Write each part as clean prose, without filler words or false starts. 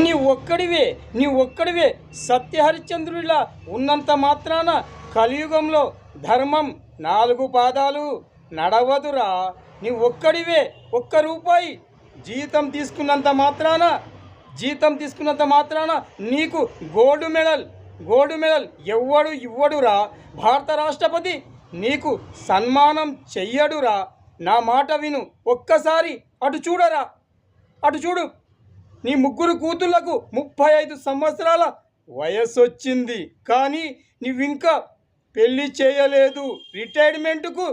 నీ ఒక్కడివే సత్యహరిశ్చంద్రుడిలా ఉన్నంత మాత్రాన కలియుగంలో ధర్మం 4 పాదాలు నడవదురా. నీ ఒక్కడివే. ₹1 జీతం తీసుకున్నంత మాత్రాన నీకు గోల్డ్ మెడల్ ఎవ్వడు ఇవ్వడురా. భారత రాష్ట్రపతి నీకు సన్మానం చెయ్యడురా. నా మాట విను. ఒక్కసారి అటు చూడు. నీ 3 కూతుళ్లకు 35 సంవత్సరాల వయసొచ్చింది, కానీ నువ్వింకా పెళ్లి చేయలేదు. రిటైర్మెంట్కు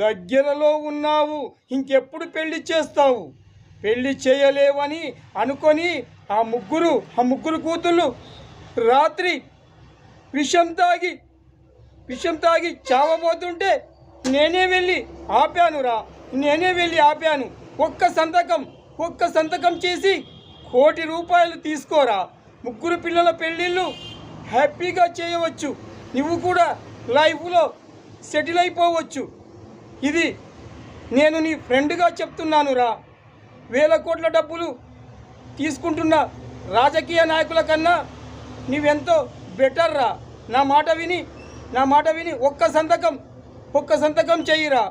దగ్గరలో ఉన్నావు. ఇంకెప్పుడు పెళ్లి చేస్తావు? పెళ్లి చేయలేవని అనుకొని ఆ ముగ్గురు కూతుళ్ళు రాత్రి విషం తాగి చావబోతుంటే నేనే వెళ్ళి ఆపాను. ఒక్క సంతకం చేసి ₹1,00,00,000 తీసుకోరా. 3 పిల్లల పెళ్ళిళ్ళు హ్యాపీగా చేయవచ్చు. నువ్వు కూడా లైఫ్లో సెటిల్ అయిపోవచ్చు. ఇది నేను నీ ఫ్రెండ్గా చెప్తున్నాను రా. వేల కోట్ల డబ్బులు తీసుకుంటున్న రాజకీయ నాయకుల కన్నా నువ్వెంతో బెటర్ రా. నా మాట విని ఒక్క సంతకం చెయ్యిరా.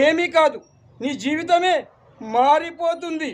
ఏమీ కాదు, నీ జీవితమే మారిపోతుంది.